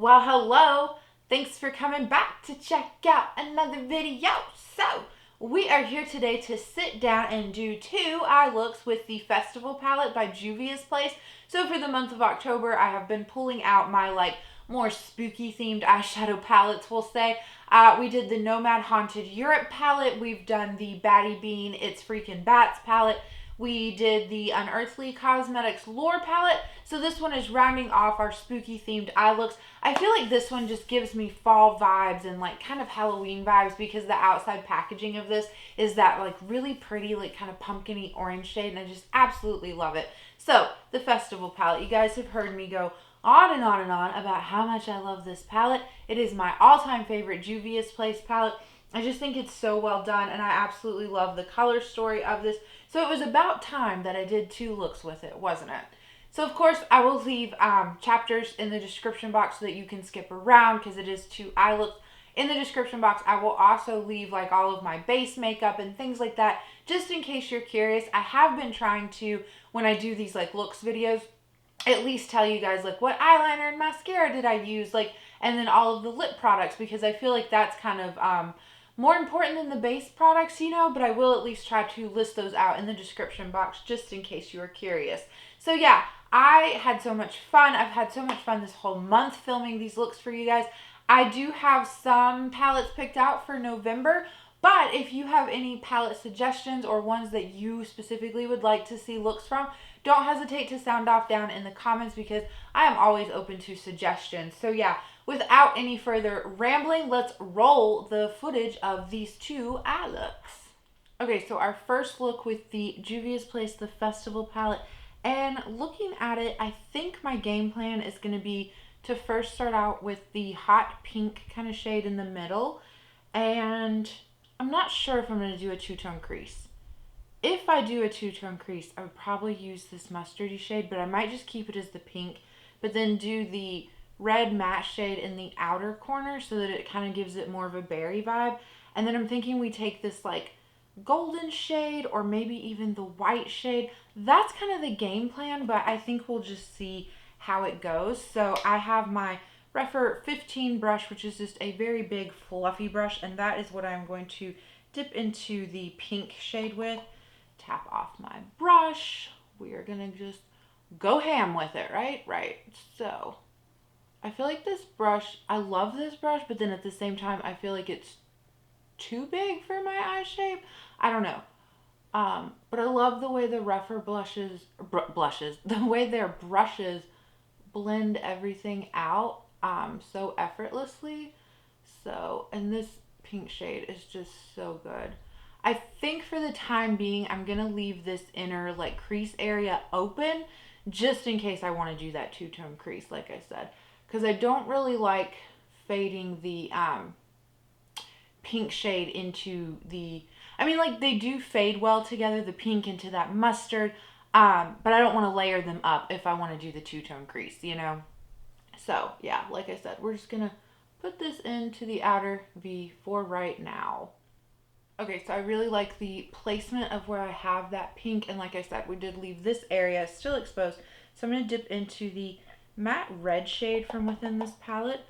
Well, hello. Thanks for coming back to check out another video. So, we are here today to sit down and do two eye looks with the Festival palette by Juvia's Place. So for the month of October, I have been pulling out my more spooky themed eyeshadow palettes, we'll say. We did the Nomad Haunted Europe palette. We've done the Batty Bean It's Freaking Bats palette. We did the Unearthly Cosmetics Lore palette. So this one is rounding off our spooky themed eye looks. I feel like this one just gives me fall vibes and kind of Halloween vibes because the outside packaging of this is that really pretty kind of pumpkin-y orange shade, and I just absolutely love it. So the Festival palette, you guys have heard me go on and on and on about how much I love this palette. It is my all-time favorite Juvia's Place palette. I just think it's so well done, and I absolutely love the color story of this. So it was about time that I did two looks with it, wasn't it? So of course, I will leave chapters in the description box so that you can skip around because it is two eye looks. In the description box, I will also leave all of my base makeup and things like that, just in case you're curious. I have been trying to, when I do these looks videos, at least tell you guys what eyeliner and mascara did I use, and then all of the lip products, because I feel like that's kind of more important than the base products, but I will at least try to list those out in the description box just in case you are curious. So yeah, I had so much fun. I've had so much fun this whole month filming these looks for you guys. I do have some palettes picked out for November, but if you have any palette suggestions or ones that you specifically would like to see looks from, don't hesitate to sound off down in the comments because I am always open to suggestions. So yeah, without any further rambling, let's roll the footage of these two eye looks. Okay, so our first look with the Juvia's Place, the Festival palette, and looking at it, I think my game plan is going to be to first start out with the hot pink kind of shade in the middle, and I'm not sure if I'm going to do a two-tone crease. If I do a two-tone crease, I would probably use this mustardy shade, but I might just keep it as the pink, but then do the red matte shade in the outer corner so that it kind of gives it more of a berry vibe. And then I'm thinking we take this golden shade or maybe even the white shade. That's kind of the game plan, but I think we'll just see how it goes. So I have my Rephr 15 brush, which is just a very big fluffy brush, and that is what I'm going to dip into the pink shade with. Tap off my brush. We are gonna just go ham with it, right? Right. So I feel like this brush, I love this brush, but then at the same time, I feel like it's too big for my eye shape. I don't know. But I love the way the Rephr the way their brushes blend everything out so effortlessly. So, and this pink shade is just so good. I think for the time being, I'm going to leave this inner crease area open just in case I want to do that two-tone crease, like I said. Because I don't really like fading the pink shade into the... I mean, they do fade well together, the pink into that mustard. But I don't want to layer them up if I want to do the two-tone crease, So, yeah, like I said, we're just going to put this into the outer V for right now. Okay, so I really like the placement of where I have that pink. And like I said, we did leave this area still exposed. So I'm going to dip into the matte red shade from within this palette.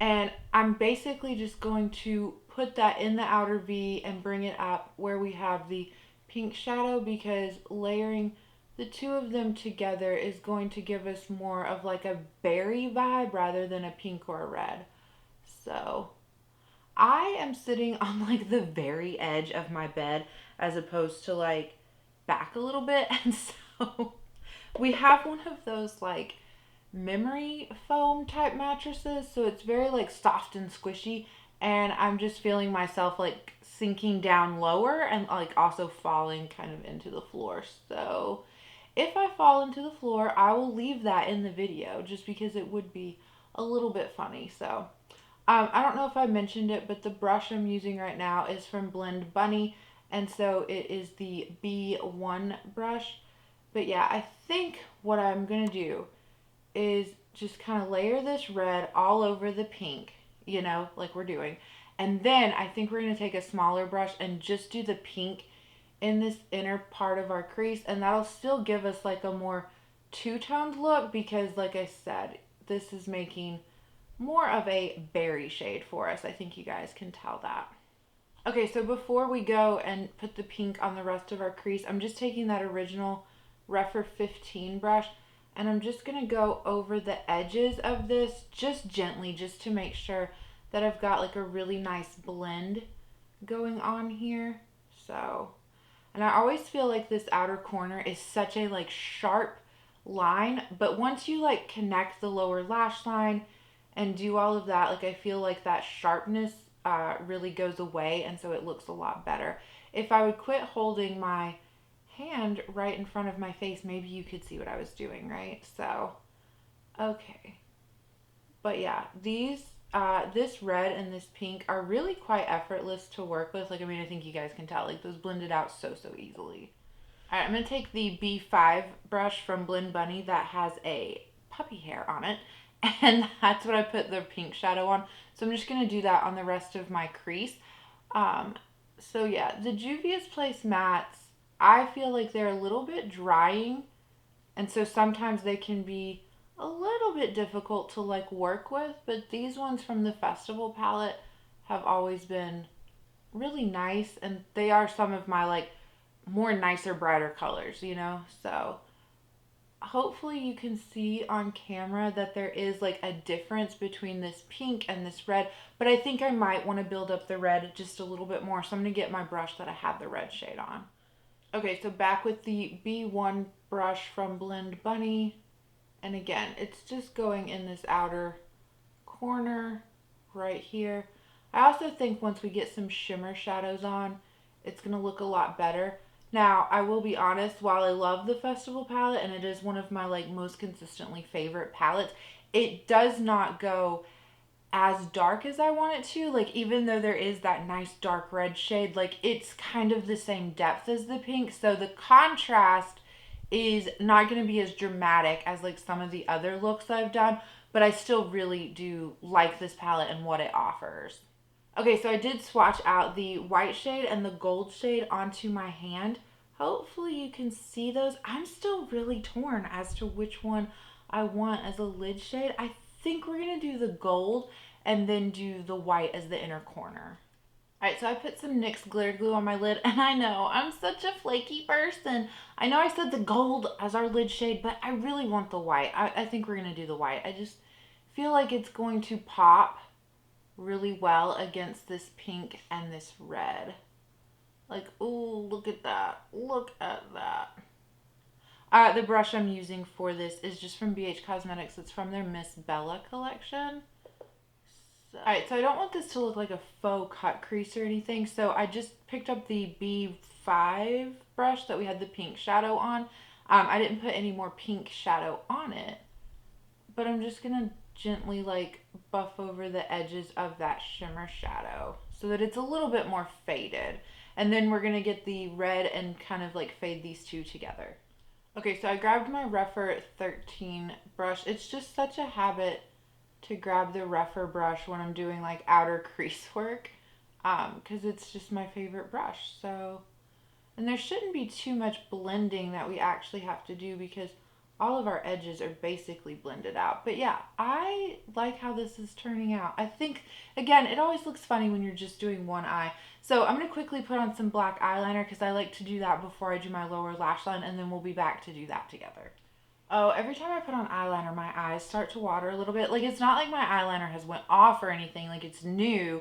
And I'm basically just going to put that in the outer V and bring it up where we have the pink shadow, because layering the two of them together is going to give us more of a berry vibe rather than a pink or a red. So I am sitting on the very edge of my bed as opposed to back a little bit. And so we have one of those memory foam type mattresses. So it's very soft and squishy. And I'm just feeling myself sinking down lower and also falling kind of into the floor. So if I fall into the floor, I will leave that in the video just because it would be a little bit funny. So I don't know if I mentioned it, but the brush I'm using right now is from Blend Bunny, and so it is the B1 brush. But yeah, I think what I'm going to do is just kind of layer this red all over the pink, like we're doing. And then I think we're going to take a smaller brush and just do the pink in this inner part of our crease, and that'll still give us a more two-toned look because, like I said, this is making more of a berry shade for us. I think you guys can tell that. Okay, so before we go and put the pink on the rest of our crease, I'm just taking that original Refer 15 brush and I'm just going to go over the edges of this just gently, just to make sure that I've got like a really nice blend going on here. So, and I always feel like this outer corner is such a like sharp line, but once you like connect the lower lash line and do all of that, like I feel like that sharpness really goes away, and so it looks a lot better. If I would quit holding my hand right in front of my face, maybe you could see what I was doing, right? So, okay. But yeah, these, this red and this pink are really quite effortless to work with. Like, I mean, I think you guys can tell, like, those blended out so easily. All right, I'm going to take the B5 brush from Blend Bunny that has a puppy hair on it, and that's what I put the pink shadow on. So I'm just going to do that on the rest of my crease. So yeah, the Juvia's Place mattes, I feel like they're a little bit drying, and so sometimes they can be a little bit difficult to like work with, but these ones from the Festival palette have always been really nice, and they are some of my like more nicer, brighter colors, you know? So hopefully you can see on camera that there is like a difference between this pink and this red, but I think I might want to build up the red just a little bit more. So I'm going to get my brush that I have the red shade on. Okay, so back with the B1 brush from Blend Bunny. And again, it's just going in this outer corner right here. I also think once we get some shimmer shadows on, it's going to look a lot better. Now, I will be honest, while I love the Festival palette, and it is one of my like most consistently favorite palettes, it does not go as dark as I want it to. Like, even though there is that nice dark red shade, like it's kind of the same depth as the pink. So the contrast is not going to be as dramatic as like some of the other looks I've done, but I still really do like this palette and what it offers. Okay, so I did swatch out the white shade and the gold shade onto my hand. Hopefully you can see those. I'm still really torn as to which one I want as a lid shade. I think we're going to do the gold and then do the white as the inner corner. Alright, so I put some NYX glitter glue on my lid, and I know, I'm such a flaky person. I know I said the gold as our lid shade, but I really want the white. I think we're going to do the white. I just feel like it's going to pop really well against this pink and this red. Like, ooh, look at that. Look at that. The brush I'm using for this is just from BH Cosmetics. It's from their Miss Bella collection. Alright, so I don't want this to look like a faux cut crease or anything, so I just picked up the B5 brush that we had the pink shadow on. I didn't put any more pink shadow on it, but I'm just going to gently like buff over the edges of that shimmer shadow so that it's a little bit more faded. And then we're going to get the red and kind of like fade these two together. Okay, so I grabbed my Refer 13 brush. It's just such a habit to grab the Refer brush when I'm doing like outer crease work, because it's just my favorite brush. So, and there shouldn't be too much blending that we actually have to do because all of our edges are basically blended out. But yeah, I like how this is turning out. I think, again, it always looks funny when you're just doing one eye. So I'm going to quickly put on some black eyeliner because I like to do that before I do my lower lash line, and then we'll be back to do that together. Oh, every time I put on eyeliner, my eyes start to water a little bit. Like, it's not like my eyeliner has went off or anything. Like, it's new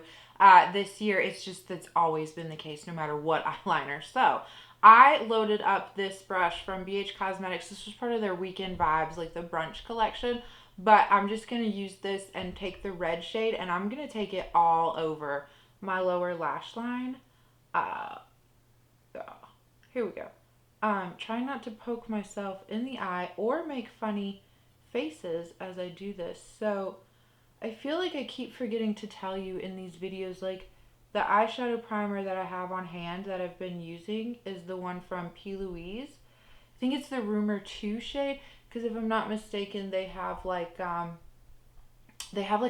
this year. It's just that's always been the case no matter what eyeliner. So I loaded up this brush from BH Cosmetics. This was part of their Weekend Vibes, like the brunch collection. But I'm just going to use this and take the red shade, and I'm going to take it all over my lower lash line. Here we go. Try not to poke myself in the eye or make funny faces as I do this. So I feel like I keep forgetting to tell you in these videos, like the eyeshadow primer that I have on hand that I've been using is the one from P. Louise. I think it's the Rumor 2 shade, because if I'm not mistaken, they have like a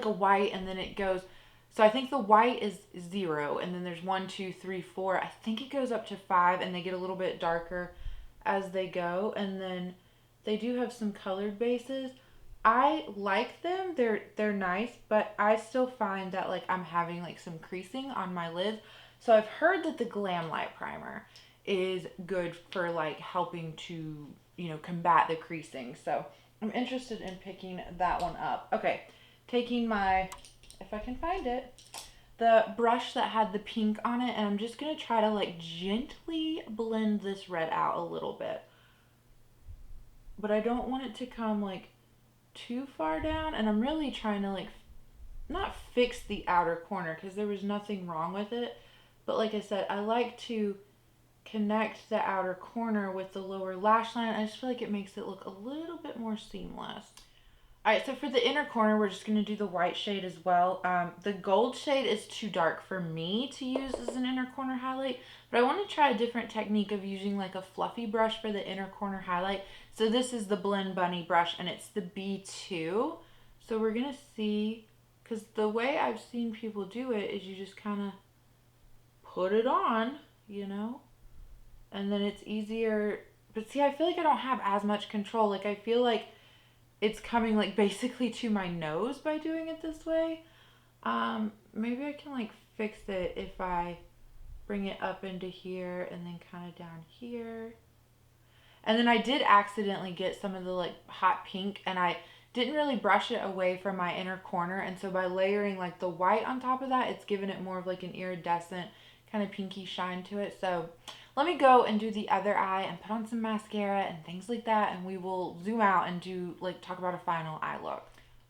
white, and then it goes, so I think the white is 0, and then there's 1, 2, 3, 4. I think it goes up to 5, and they get a little bit darker as they go. And then they do have some colored bases, I like them. They're nice, but I still find that like I'm having like some creasing on my lids. So I've heard that the Glam Light Primer is good for like helping to, combat the creasing. So I'm interested in picking that one up. Okay, taking my, if I can find it, the brush that had the pink on it, and I'm just gonna try to like gently blend this red out a little bit. But I don't want it to come like too far down, and I'm really trying to like not fix the outer corner because there was nothing wrong with it, but like I said, I like to connect the outer corner with the lower lash line. I just feel like it makes it look a little bit more seamless. All right, so for the inner corner, we're just going to do the white shade as well. The gold shade is too dark for me to use as an inner corner highlight, but I want to try a different technique of using like a fluffy brush for the inner corner highlight. So this is the Blend Bunny brush, and it's the B2. So we're going to see, because the way I've seen people do it is you just kind of put it on, and then it's easier. But see, I feel like I don't have as much control. Like I feel like it's coming like basically to my nose by doing it this way. Maybe I can like fix it if I bring it up into here and then kind of down here. And then I did accidentally get some of the like hot pink, and I didn't really brush it away from my inner corner. And so by layering like the white on top of that, it's given it more of like an iridescent kind of pinky shine to it. So let me go and do the other eye and put on some mascara and things like that, and we will zoom out and do like talk about a final eye look.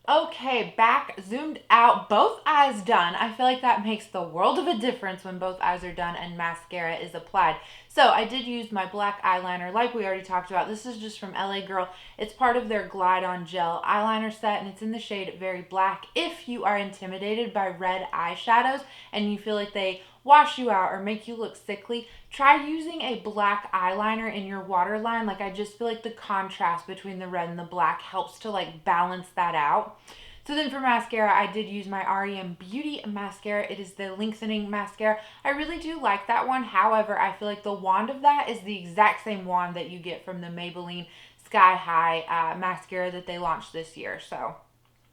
Okay, back, zoomed out, both eyes done. I feel like that makes the world of a difference when both eyes are done and mascara is applied. So I did use my black eyeliner like we already talked about. This is just from LA Girl. It's part of their Glide On Gel eyeliner set, and it's in the shade Very Black. If you are intimidated by red eyeshadows and you feel like they wash you out or make you look sickly, try using a black eyeliner in your waterline. Like I just feel like the contrast between the red and the black helps to like balance that out. So then for mascara, I did use my r.e.m. Beauty Mascara. It is the Lengthening Mascara. I really do like that one. However, I feel like the wand of that is the exact same wand that you get from the Maybelline Sky High mascara that they launched this year. So,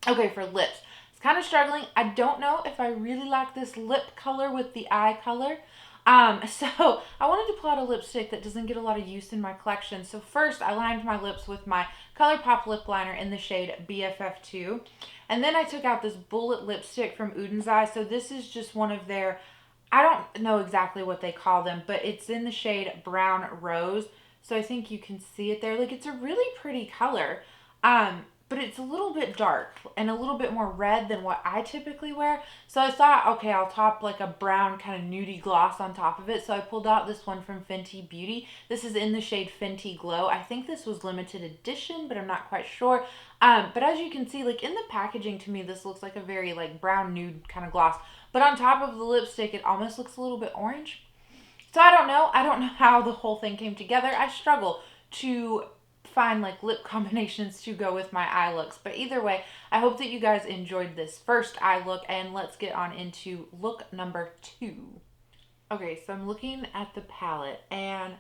okay, for lips. It's kind of struggling. I don't know if I really like this lip color with the eye color. So I wanted to pull out a lipstick that doesn't get a lot of use in my collection. So first I lined my lips with my ColourPop Lip Liner in the shade BFF2. And then I took out this bullet lipstick from Oden's Eye. So this is just one of their, I don't know exactly what they call them, but it's in the shade Brown Rose. So I think you can see it there. Like it's a really pretty color. But it's a little bit dark and a little bit more red than what I typically wear. So I thought, okay, I'll top like a brown kind of nudie gloss on top of it. So I pulled out this one from Fenty Beauty. This is in the shade Fenty Glow. I think this was limited edition, but I'm not quite sure. But as you can see, like in the packaging, to me, this looks like a very like brown nude kind of gloss. But on top of the lipstick, it almost looks a little bit orange. So I don't know. I don't know how the whole thing came together. I struggle to find like lip combinations to go with my eye looks, but either way, I hope that you guys enjoyed this first eye look, and let's get on into look number 2. Okay, so I'm looking at the palette, and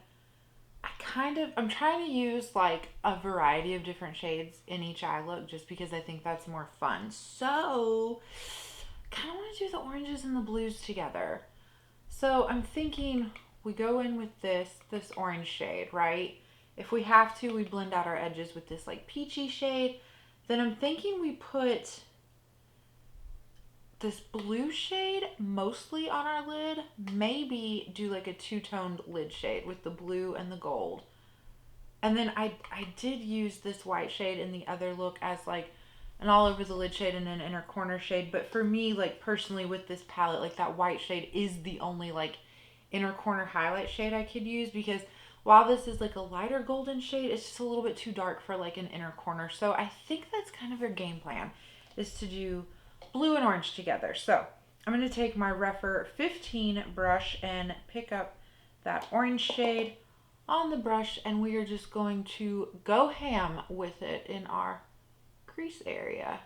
I'm trying to use like a variety of different shades in each eye look just because I think that's more fun. So kind of want to do the oranges and the blues together. So I'm thinking we go in with this orange shade, right? If we have to, we blend out our edges with this like peachy shade. Then I'm thinking we put this blue shade mostly on our lid. Maybe do like a two-toned lid shade with the blue and the gold. And then I did use this white shade in the other look as like an all over the lid shade and an inner corner shade. But for me, like personally with this palette, like that white shade is the only like inner corner highlight shade I could use, because while this is like a lighter golden shade, it's just a little bit too dark for like an inner corner. So I think that's kind of their game plan, is to do blue and orange together. So I'm going to take my Rephr 15 brush and pick up that orange shade on the brush, and we are just going to go ham with it in our crease area.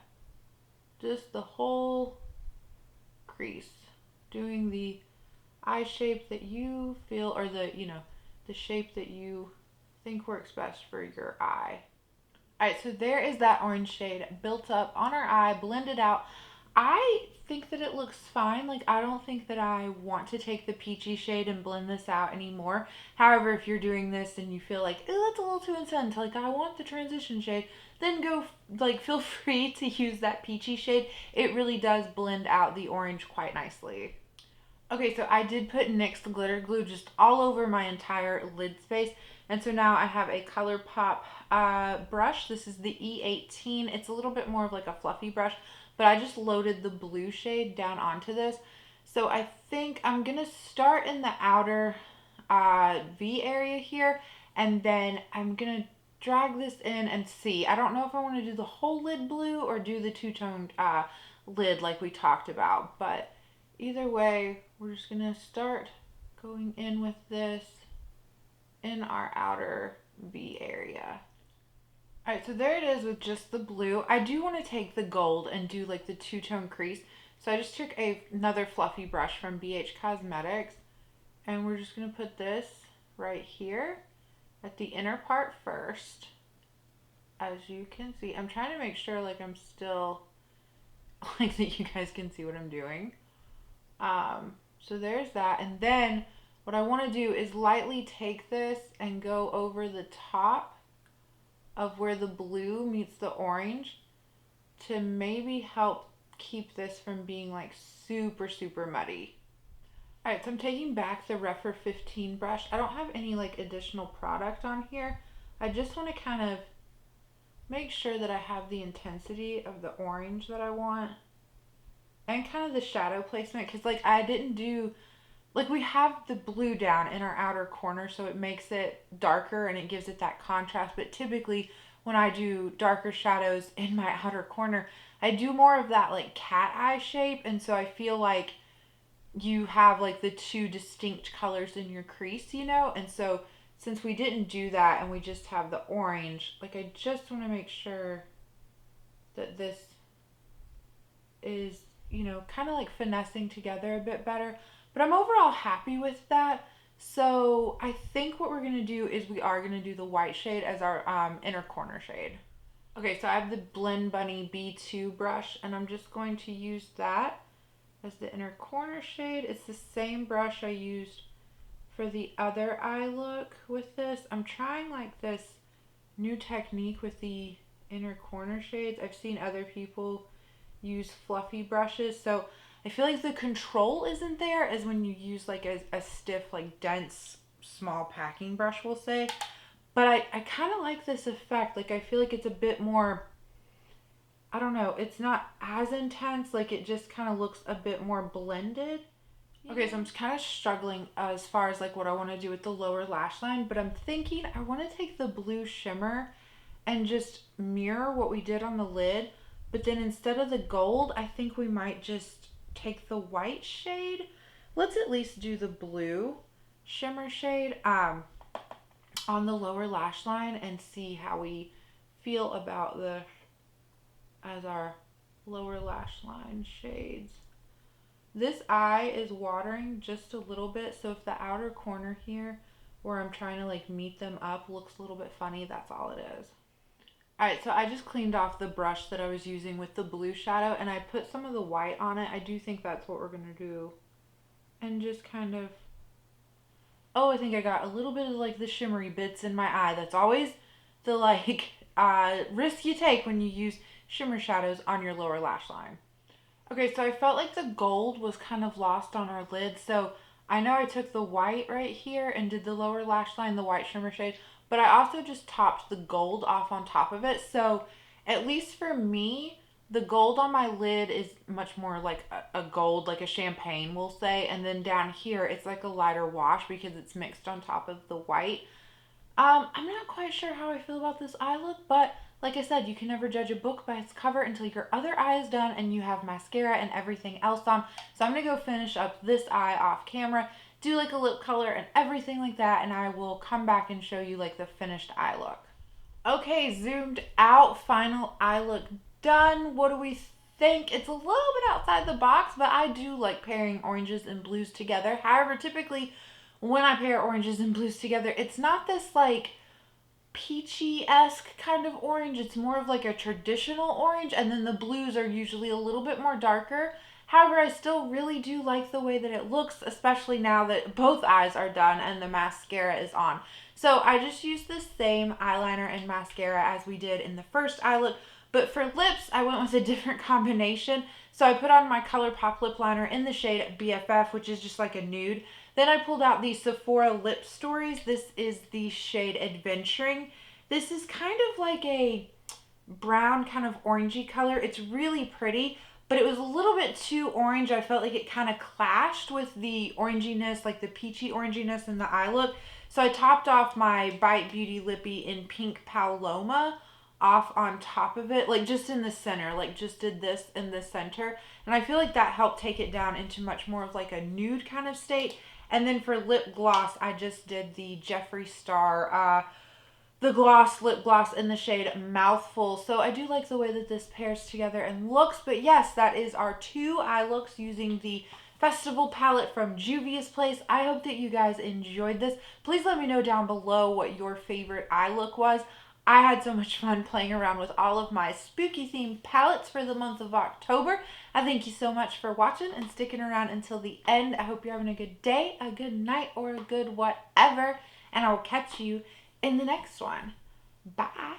Just the whole crease. Doing the eye shape that you feel, or the shape that you think works best for your eye. Alright, so there is that orange shade built up on our eye, blended out. I think that it looks fine. Like, I don't think that I want to take the peachy shade and blend this out anymore. However, if you're doing this and you feel like, oh, that's a little too intense, like, I want the transition shade, then go, like, feel free to use that peachy shade. It really does blend out the orange quite nicely. Okay, so I did put NYX glitter glue just all over my entire lid space. And so now I have a ColourPop brush. This is the E18. It's a little bit more of like a fluffy brush, but I just loaded the blue shade down onto this. So I think I'm going to start in the outer V area here, and then I'm going to drag this in and see. I don't know if I want to do the whole lid blue or do the two-toned lid like we talked about, but either way, we're just going to start going in with this in our outer V area. Alright, so there it is with just the blue. I do want to take the gold and do like the two-tone crease. So I just took another fluffy brush from BH Cosmetics, and we're just going to put this right here at the inner part first. As you can see, I'm trying to make sure like I'm still, like that you guys can see what I'm doing. So there's that, and then what I want to do is lightly take this and go over the top of where the blue meets the orange to maybe help keep this from being like super, super muddy. Alright, so I'm taking back the Rephr 15 brush. I don't have any like additional product on here. I just want to kind of make sure that I have the intensity of the orange that I want. And kind of the shadow placement, because like I didn't do, like we have the blue down in our outer corner, so it makes it darker and it gives it that contrast. But typically when I do darker shadows in my outer corner, I do more of that like cat eye shape. And so I feel like you have like the two distinct colors in your crease, you know? And so since we didn't do that and we just have the orange, like I just want to make sure that this is, you know, kind of like finessing together a bit better. But I'm overall happy with that. So I think what we're going to do is we are going to do the white shade as our inner corner shade. Okay, so I have the Blend Bunny B2 brush, and I'm just going to use that as the inner corner shade. It's the same brush I used for the other eye look with this. I'm trying like this new technique with the inner corner shades. I've seen other people use fluffy brushes, so I feel like the control isn't there as when you use like a stiff, like dense, small packing brush, we'll say. But I kind of like this effect. Like I feel like it's a bit more, I don't know, it's not as intense. Like it just kind of looks a bit more blended. Okay, so I'm just kind of struggling as far as like what I want to do with the lower lash line, but I'm thinking I want to take the blue shimmer and just mirror what we did on the lid. But then instead of the gold, I think we might just take the white shade. Let's at least do the blue shimmer shade on the lower lash line and see how we feel about the as our lower lash line shades. This eye is watering just a little bit, so if the outer corner here where I'm trying to like meet them up looks a little bit funny, that's all it is. Alright, so I just cleaned off the brush that I was using with the blue shadow, and I put some of the white on it. I do think that's what we're going to do. And just kind of... Oh, I think I got a little bit of like the shimmery bits in my eye. That's always the like risk you take when you use shimmer shadows on your lower lash line. Okay, so I felt like the gold was kind of lost on our lid, so I know I took the white right here and did the lower lash line, the white shimmer shade, but I also just topped the gold off on top of it. So at least for me, the gold on my lid is much more like a gold, like a champagne, we'll say. And then down here, it's like a lighter wash because it's mixed on top of the white. I'm not quite sure how I feel about this eye look, but like I said, you can never judge a book by its cover until your other eye is done and you have mascara and everything else on. So I'm going to go finish up this eye off camera, do like a lip color and everything like that, and I will come back and show you like the finished eye look. Okay, zoomed out, final eye look done. What do we think? It's a little bit outside the box, but I do like pairing oranges and blues together. However, typically when I pair oranges and blues together, it's not this like peachy-esque kind of orange. It's more of like a traditional orange, and then the blues are usually a little bit more darker. However, I still really do like the way that it looks, especially now that both eyes are done and the mascara is on. So I just used the same eyeliner and mascara as we did in the first eye look, but for lips, I went with a different combination. So I put on my ColourPop Lip Liner in the shade BFF, which is just like a nude. Then I pulled out the Sephora Lipstories. This is the shade Adventuring. This is kind of like a brown kind of orangey color. It's really pretty, but it was a little bit too orange. I felt like it kind of clashed with the oranginess, like the peachy oranginess in the eye look. So I topped off my Bite Beauty Lippy in Pink Paloma off on top of it, like just in the center, like just did this in the center. And I feel like that helped take it down into much more of like a nude kind of state. And then for lip gloss, I just did the Jeffree Star, the gloss, lip gloss in the shade Mouthful. So I do like the way that this pairs together and looks. But yes, that is our 2 eye looks using the Festival palette from Juvia's Place. I hope that you guys enjoyed this. Please let me know down below what your favorite eye look was. I had so much fun playing around with all of my spooky themed palettes for the month of October. I thank you so much for watching and sticking around until the end. I hope you're having a good day, a good night, or a good whatever. And I will catch you in the next one. Bye.